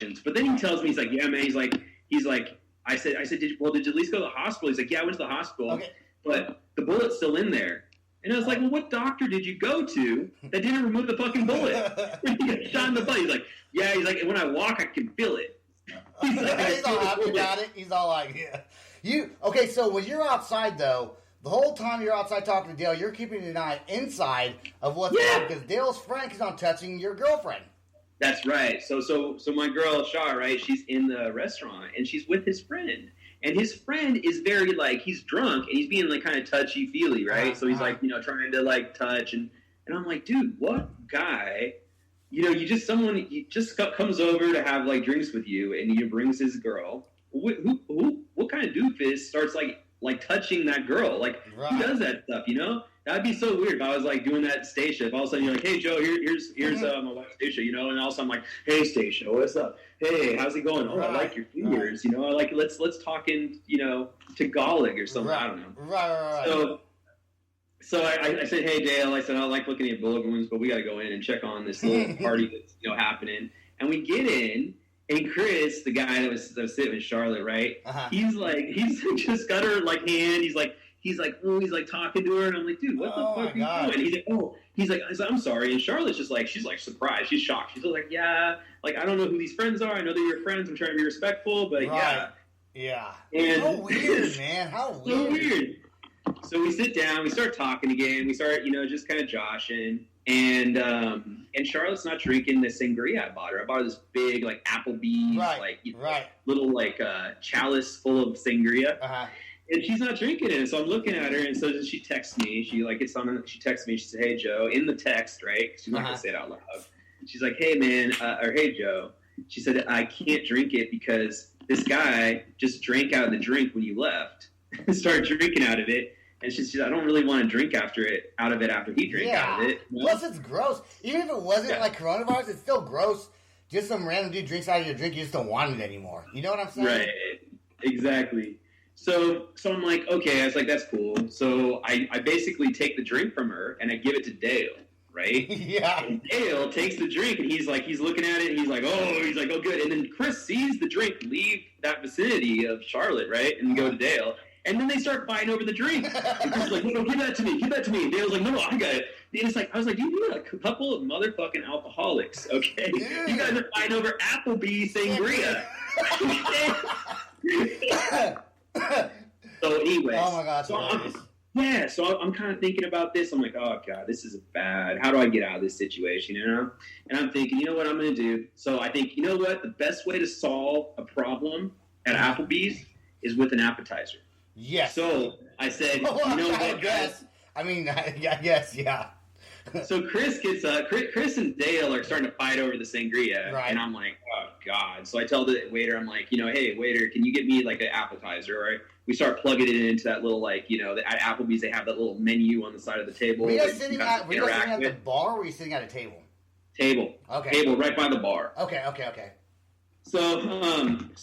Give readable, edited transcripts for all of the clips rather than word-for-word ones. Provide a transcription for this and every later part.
But then he tells me, he's like, yeah, man. He's like, I said, did you at least go to the hospital? He's like, yeah, I went to the hospital, Okay. but the bullet's still in there. And I was like, well, what doctor did you go to that didn't remove the fucking bullet? He got shot in the butt. He's like, yeah. He's like, when I walk, I can feel it. He's all happy about it. He's all like, yeah. Okay, so when you're outside, though, the whole time you're outside talking to Dale, you're keeping an eye inside of what's going on because Dale's friend is not touching your girlfriend. That's right. So my girl, Shar, right, she's in the restaurant, and she's with his friend. And his friend is very, like, he's drunk, and he's being, like, kind of touchy-feely, right? So he's, like, trying to, like, touch. And I'm like, dude, what guy, someone comes over to have, like, drinks with you, and he brings his girl. What kind of doofus starts, like touching that girl? Like, who does that stuff, That'd be so weird if I was, like, doing that at Stacia. If all of a sudden you're like, hey, Joe, here's my wife, Stacia, and all of a sudden I'm like, hey, Stacia, what's up? Hey, how's it going? Oh, I like your fingers, I like, let's talk in, Tagalog or something. I don't know. Right. So I said, hey, Dale, I said, I like looking at bullet wounds, but we got to go in and check on this little party that's, happening. And we get in, and Chris, the guy that was sitting with Charlotte, right? He's just got her, like, hand. He's like, talking to her, and I'm like, dude, what the fuck are you doing? He's like, I'm sorry. And Charlotte's just like, she's like surprised. She's shocked. She's like, yeah, like, I don't know who these friends are. I know they're your friends. I'm trying to be respectful, but yeah. Yeah. And how weird, man. How weird. So weird. So we sit down, we start talking again. We start, just kind of joshing. And Charlotte's not drinking the sangria I bought her. I bought her this big, like, Applebee's, little, like, chalice full of sangria. And she's not drinking it. So I'm looking at her, and so she texts me. She texts me. She said, hey, Joe, in the text, right? She's not going to say it out loud. She's like, hey, man, or hey, Joe. She said, I can't drink it because this guy just drank out of the drink when you left. Started drinking out of it. And she said, I don't really want to drink out of it after he drank out of it. Plus, it's gross. Even if it wasn't like coronavirus, it's still gross. Just some random dude drinks out of your drink, you just don't want it anymore. You know what I'm saying? Right. Exactly. So I'm like, okay. I was like, that's cool. So I basically take the drink from her and I give it to Dale, right? Yeah. And Dale takes the drink and he's looking at it and he's like, oh, good. And then Chris sees the drink leave that vicinity of Charlotte, right? And go to Dale. And then they start fighting over the drink. And Chris is like, no, give that to me. And Dale's like, no, I got it. And it's like, I was like, you're a couple of motherfucking alcoholics, okay? You guys are fighting over Applebee's sangria. So anyway, oh my God, so I'm kind of thinking about this. I'm like, oh God, this is bad. How do I get out of this situation, And I'm thinking, you know what I'm going to do? So I think, you know what? The best way to solve a problem at Applebee's is with an appetizer. Yes. So I said, I guess. I mean, I guess, yeah. So Chris and Dale are starting to fight over the sangria, and I'm like, oh God. So I tell the waiter, I'm like, hey waiter, can you get me like an appetizer? Right? We start plugging it into that little at Applebee's they have that little menu on the side of the table. Were you guys sitting at the bar, or were you sitting at a table? Table. Okay. Table right by the bar. Okay. So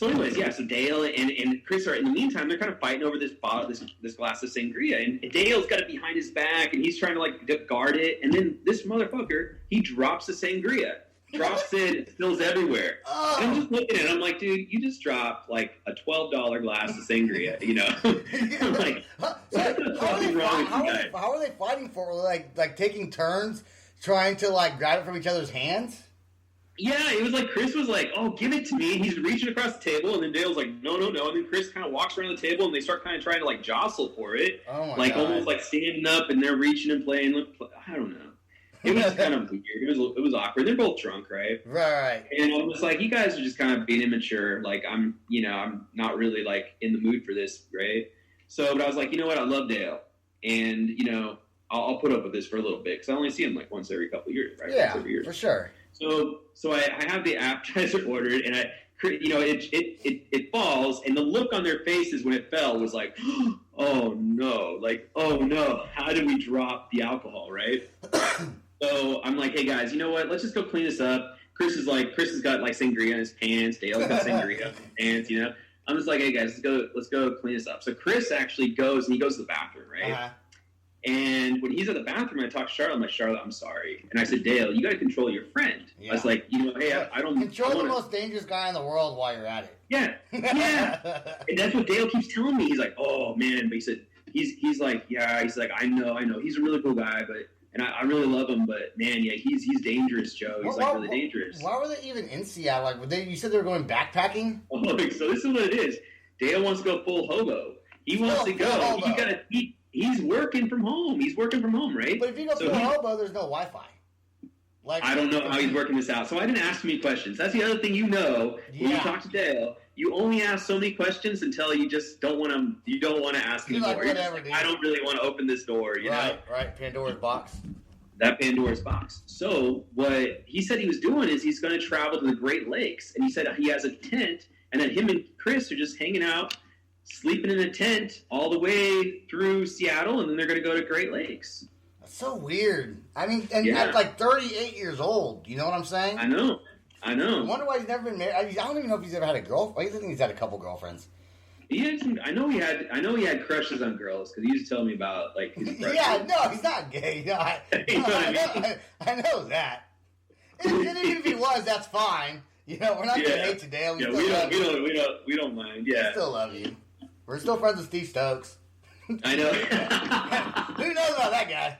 anyways, yeah. So Dale and Chris are in the meantime. They're kind of fighting over this glass of sangria, and Dale's got it behind his back, and he's trying to like guard it. And then this motherfucker, he drops the sangria, drops it, spills everywhere. Oh. And I'm just looking at it. I'm like, dude, you just dropped like a $12 glass of sangria. I'm like, what's wrong with you guys? How are they fighting for? Like taking turns trying to like grab it from each other's hands? Yeah, it was like Chris was like, oh, give it to me. And he's reaching across the table, and then Dale's like, no. And then Chris kind of walks around the table, and they start kind of trying to like jostle for it. Oh my like God. almost like standing up, and they're reaching and playing. I don't know. It was kind of weird. It was awkward. They're both drunk, right? Right. And I was like, you guys are just kind of being immature. Like I'm not really like in the mood for this, right? So, but I was like, you know what? I love Dale, and I'll put up with this for a little bit because I only see him like once every couple of years, right? Yeah, once every year. For sure. So I have the appetizer ordered, and it falls, and the look on their faces when it fell was like, oh no, how did we drop the alcohol, right? So I'm like, hey guys, you know what? Let's just go clean this up. Chris has got like sangria in his pants. Dale's got sangria in his pants. I'm just like, hey guys, let's go clean this up. So Chris actually goes to the bathroom, right? And when he's at the bathroom, I talk to Charlotte. I'm like, Charlotte, I'm sorry. And I said, Dale, you got to control your friend. Yeah. I was like, hey, I don't control the most dangerous guy in the world while you're at it. Yeah, yeah. And that's what Dale keeps telling me. He's like, oh man, but he said he's like, yeah, he's like, I know, he's a really cool guy, and I really love him, but man, yeah, he's dangerous, Joe. He's really dangerous. Why were they even in Seattle? Like, you said they were going backpacking? Oh, so this is what it is. Dale wants to go full hobo. He wants to go. He's working from home. He's working from home, right? But if you go full hobo, there's no Wi-Fi. Like, I don't know how he's working this out. So I didn't ask me questions. That's the other thing when you talk to Dale. You only ask so many questions until you just don't want to. You don't want to ask anymore. Like, whatever, I don't really want to open this door. You know? Right. Pandora's box. That Pandora's box. So what he said he was doing is he's going to travel to the Great Lakes, and he said he has a tent, and then him and Chris are just hanging out, sleeping in a tent all the way through Seattle, and then they're going to go to Great Lakes. That's so weird. I mean, at like 38 years old, you know what I'm saying? I know. I wonder why he's never been married. I don't even know if he's ever had a girlfriend. I think he's had a couple girlfriends. He had some, I know he had crushes on girls because he used to tell me about like his crushes. Yeah, no, he's not gay. No, I know that. And even if he was, that's fine. You know, we're not gonna hate you, Dale. We don't mind. Yeah, we still love you. We're still friends with Steve Stokes. I know. Who knows about that guy?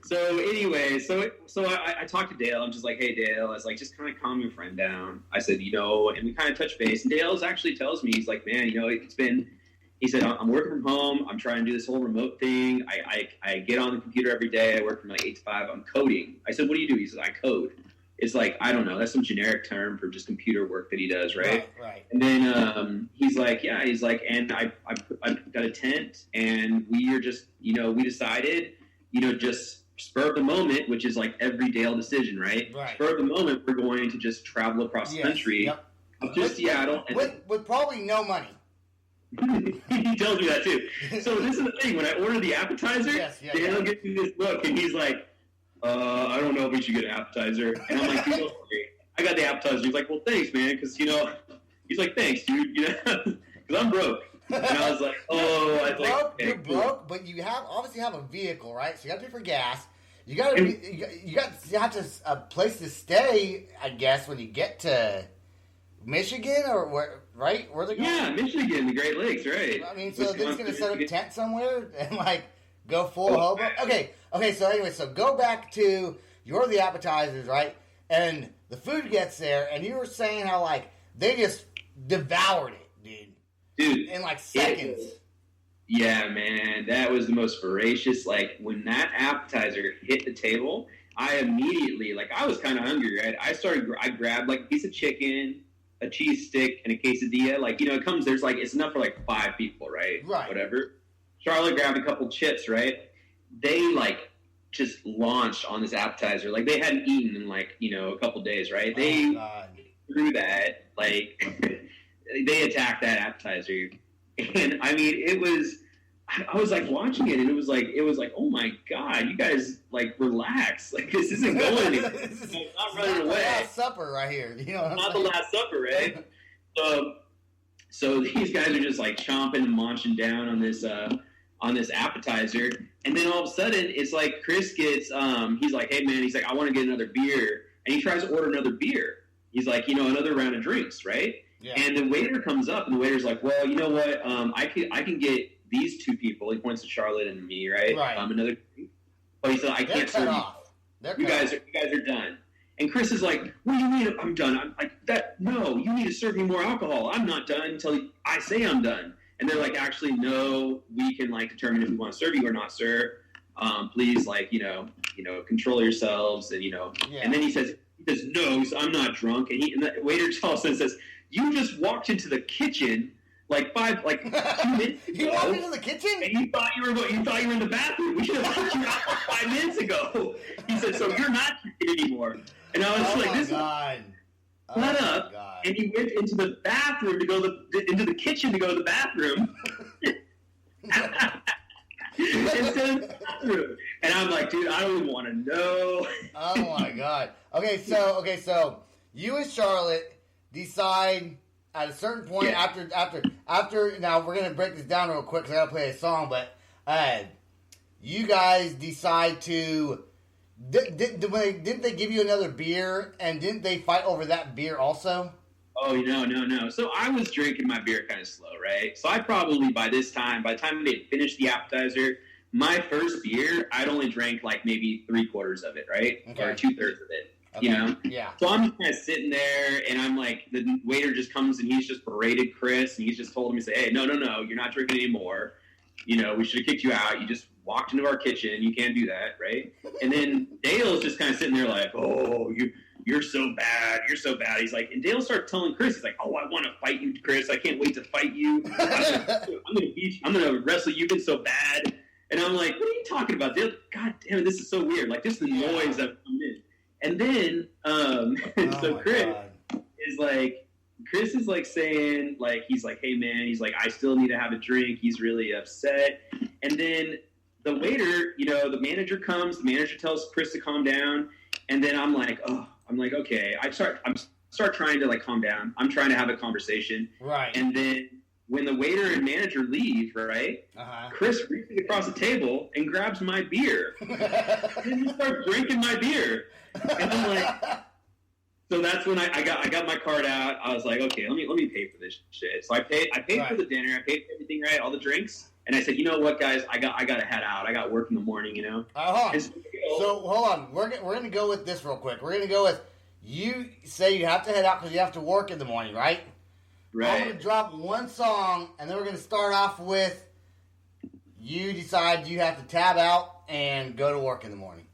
So anyway, so I talked to Dale. I'm just like, hey Dale, I was like, just kind of calm your friend down. I said, and we kind of touched base. And Dale actually tells me, he's like, man, it's been. He said, I'm working from home. I'm trying to do this whole remote thing. I get on the computer every day. I work from like 8 to 5. I'm coding. I said, what do you do? He says, I code. It's like, I don't know. That's some generic term for just computer work that he does, right? Right. And then he's like, and I got a tent, and we are just, we decided, just spur of the moment, which is like every Dale decision, right? Right. Spur of the moment, we're going to just travel across the country up to Seattle. With probably no money. He tells me that too. So this is the thing. When I order the appetizer, Dale gives me this look, and he's like, I don't know if we should get an appetizer. And I'm like, I got the appetizer. He's like, well, thanks, man, because, he's like, thanks, dude, because I'm broke. And I was like, you're broke, but you obviously have a vehicle, right? So you got to pay for gas. You have to a place to stay, I guess, when you get to Michigan or where, right? Where they going? Yeah, Michigan, the Great Lakes, right? I mean, so they're just going to set up a tent somewhere and like go full hobo. Okay. So anyway, so go back to you're the appetizers, right? And the food gets there, and you were saying how like they just devoured it, dude, in like seconds. Yeah, man, that was the most voracious. Like when that appetizer hit the table, I immediately, like, I was kind of hungry, right? I grabbed like a piece of chicken, a cheese stick, and a quesadilla. Like, it comes, there's like, it's enough for like 5 people, right? Right. Whatever. Charlotte grabbed a couple chips, right? They like just launched on this appetizer. Like they hadn't eaten in like, a couple days, right? They threw that, like, they attacked that appetizer. And I mean, I was like watching it, and it was like, oh my God, you guys like relax. Like this isn't going anywhere. It's not running away. The Last Supper right here. Not the Last Supper, right? So these guys are just like chomping and munching down on this appetizer, and then all of a sudden it's like Chris gets he's like, hey man, he's like, I want to get another beer, and he tries to order another beer. He's like, another round of drinks, right? Yeah. And the waiter comes up, and the waiter's like, well, you know what? I can get these 2 people. He points to Charlotte and me, right? Right. Another. Oh, he said, I can't serve you. You guys are done. And Chris is like, what do you mean I'm done? I'm like, no, you need to serve me more alcohol. I'm not done until I say I'm done. And they're like, actually, no, we can like determine if we want to serve you or not, sir. Please, like, control yourselves, and Yeah. And then he says, no, I'm not drunk. And the waiter also says, you just walked into the kitchen like 2 minutes ago. You walked into the kitchen? And you thought you were in the bathroom. We should have put you out like 5 minutes ago. He said, so you're not drinking anymore. And I was like, this God. Shut up. God. And he went into the bathroom into the kitchen to go to the bathroom. Instead of the bathroom. And I'm like, dude, I don't even want to know. Oh my God. Okay, so you and Charlotte decide at a certain point after after now we're gonna break this down real quick because I gotta play a song. But you guys decide to didn't they give you another beer and didn't they fight over that beer also? Oh, no. So I was drinking my beer kind of slow, right? So I probably by the time they had finished the appetizer, my first beer, I'd only drank like maybe 3/4 of it, right? Okay. Or 2/3 of it, you know? Yeah. So I'm just kind of sitting there and I'm like, the waiter just comes and he's just berated Chris and he's just told him, say, hey, no, you're not drinking anymore. You know, we should have kicked you out. You just walked into our kitchen. You can't do that, right? And then Dale's just kind of sitting there like, oh, you're so bad. You're so bad. He's like, and Dale starts telling Chris, he's like, oh, I want to fight you, Chris. I can't wait to fight you. I'm going to beat you. I'm going to wrestle you. You've been so bad. And I'm like, what are you talking about, Dale? God damn it, this is so weird. Like, just the noise that comes in. And then, so Chris is like, saying, like, he's like, hey, man, he's like, I still need to have a drink. He's really upset. And then the waiter, you know, the manager comes. The manager tells Chris to calm down. And then I'm like, okay. I start trying to, like, calm down. I'm trying to have a conversation. Right. And then when the waiter and manager leave, right, Chris reaches across the table and grabs my beer. And he starts drinking my beer. And I'm like... So that's when I got my card out. I was like, okay, let me pay for this shit. So I paid for the dinner. I paid for everything, right, all the drinks. And I said, you know what, guys, I got to head out. I got work in the morning, you know. So hold on, we're gonna go with this real quick. We're gonna go with you say you have to head out because you have to work in the morning, right? Right. I'm gonna drop one song, and then we're gonna start off with you decide you have to tab out and go to work in the morning.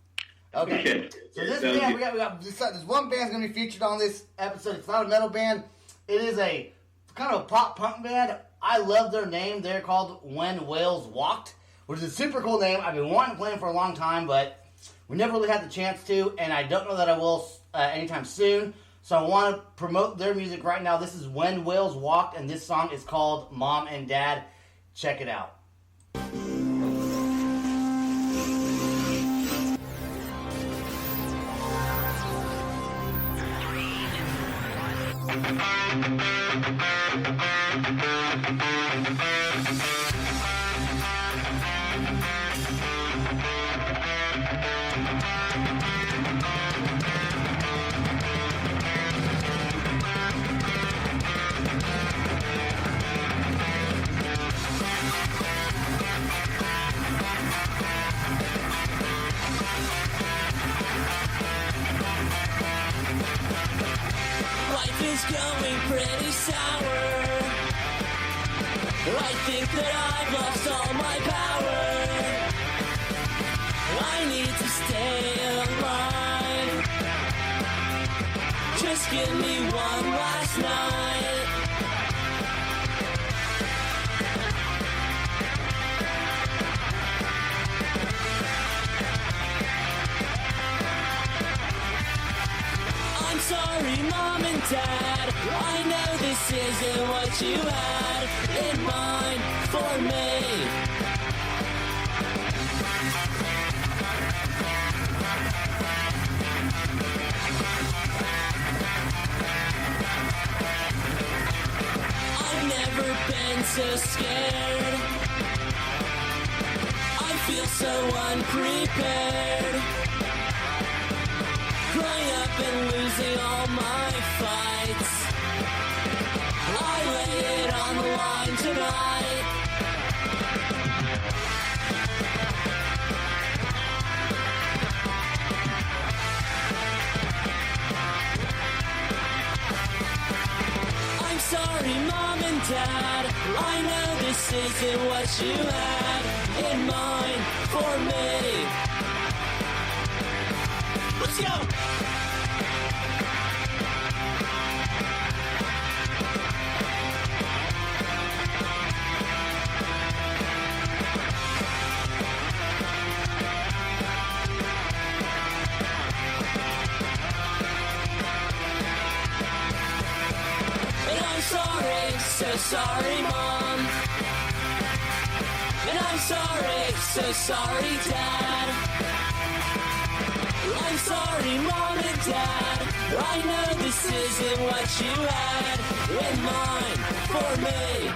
Okay. So this band, we got this one band's going to be featured on this episode. It's not a metal band. It is a kind of a pop punk band. I love their name. They're called When Whales Walked, which is a super cool name. I've been wanting to play them for a long time, but we never really had the chance to, and I don't know that I will anytime soon. So I want to promote their music right now. This is When Whales Walked, and this song is called Mom and Dad. Check it out. Going pretty sour. I think that I've lost all my power. I need to stay alive. Just give me one last night. I'm sorry, Mom and Dad. I know this isn't what you had in mind for me. I've never been so scared. I feel so unprepared. Growing up and losing all my fights. I lay it on the line tonight. I'm sorry, Mom and Dad. I know this isn't what you had in mind for me. Let's go! So sorry, Mom. And I'm sorry, so sorry, Dad. I'm sorry, Mom and Dad. I know this isn't what you had in mind for me.